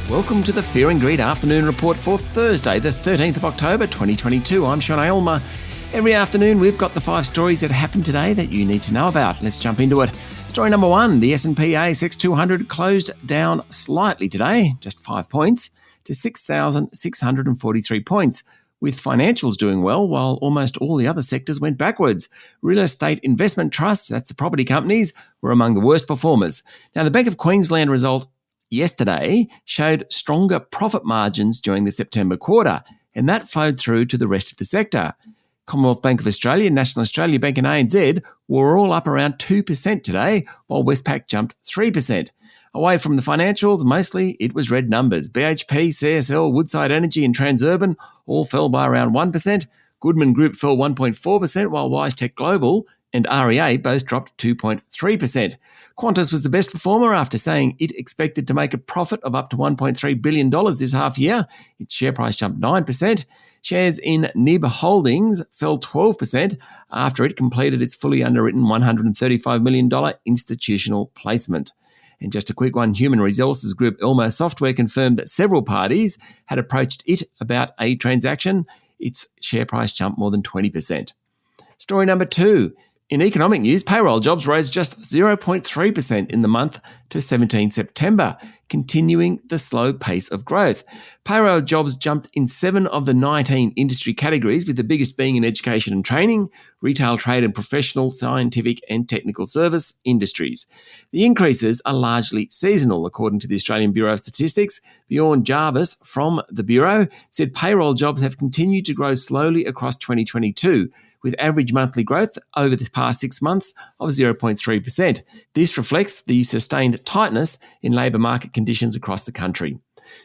Welcome to the Fear and Greed Afternoon Report for Thursday, the 13th of October 2022. I'm Sean Aylmer. Every afternoon, we've got the 5 stories that happened today that you need to know about. Let's jump into it. Story number 1, the S&P ASX 200 closed down slightly today, just 5 points, to 6,643 points, with financials doing well while almost all the other sectors went backwards. Real estate investment trusts, that's the property companies, were among the worst performers. Now, the Bank of Queensland result yesterday showed stronger profit margins during the September quarter, and that flowed through to the rest of the sector. Commonwealth Bank of Australia, National Australia Bank and ANZ were all up around 2% today, while Westpac jumped 3%. Away from the financials, mostly it was red numbers. BHP, CSL, Woodside Energy and Transurban all fell by around 1%. Goodman Group fell 1.4%, while WiseTech Global and REA both dropped 2.3%. Qantas was the best performer after saying it expected to make a profit of up to $1.3 billion this half year. Its share price jumped 9%. Shares in NIB Holdings fell 12% after it completed its fully underwritten $135 million institutional placement. And just a quick one, human resources group Elmo Software confirmed that several parties had approached it about a transaction. Its share price jumped more than 20%. Story number 2. In economic news, payroll jobs rose just 0.3% in the month to 17 September, continuing the slow pace of growth. Payroll jobs jumped in 7 of the 19 industry categories, with the biggest being in education and training, retail, trade and professional, scientific and technical service industries. The increases are largely seasonal, according to the Australian Bureau of Statistics. Bjorn Jarvis from the Bureau said payroll jobs have continued to grow slowly across 2022, with average monthly growth over the past 6 months of 0.3%. This reflects the sustained tightness in labour market conditions across the country.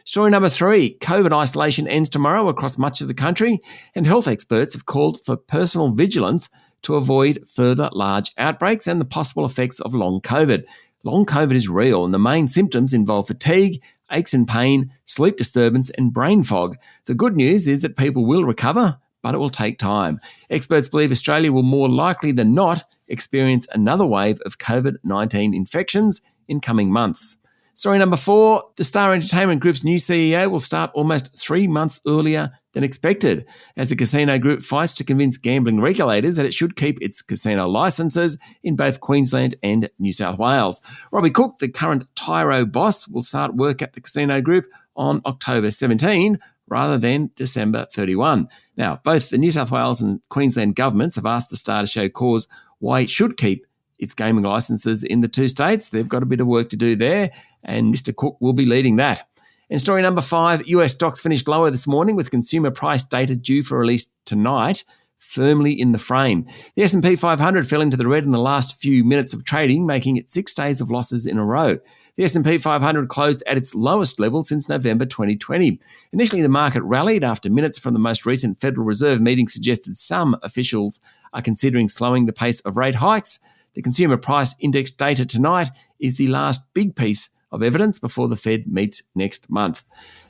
Story number 3, COVID isolation ends tomorrow across much of the country, and health experts have called for personal vigilance to avoid further large outbreaks and the possible effects of long COVID. Long COVID is real, and the main symptoms involve fatigue, aches and pain, sleep disturbance and brain fog. The good news is that people will recover, but it will take time. Experts believe Australia will more likely than not experience another wave of COVID-19 infections in coming months. Story number 4, the Star Entertainment Group's new CEO will start almost 3 months earlier than expected, as the casino group fights to convince gambling regulators that it should keep its casino licences in both Queensland and New South Wales. Robbie Cook, the current Tyro boss, will start work at the casino group on October 17, rather than December 31. Now, both the New South Wales and Queensland governments have asked the Star to show cause why it should keep its gaming licences in the 2 states. They've got a bit of work to do there, and Mr. Cook will be leading that. And story number 5, US stocks finished lower this morning with consumer price data due for release tonight, firmly in the frame. The S&P 500 fell into the red in the last few minutes of trading, making it 6 days of losses in a row. The S&P 500 closed at its lowest level since November 2020. Initially, the market rallied after minutes from the most recent Federal Reserve meeting suggested some officials are considering slowing the pace of rate hikes. The Consumer Price Index data tonight is the last big piece of evidence before the Fed meets next month.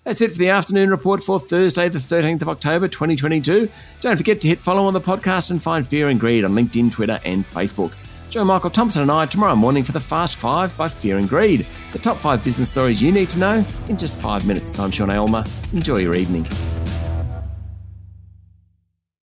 That's it for the afternoon report for Thursday, the 13th of October 2022. Don't forget to hit follow on the podcast and find Fear and Greed on LinkedIn, Twitter and Facebook. Joe Michael Thompson and I tomorrow morning for the Fast 5 by Fear and Greed. The top 5 business stories you need to know in just 5 minutes. I'm Sean Aylmer. Enjoy your evening.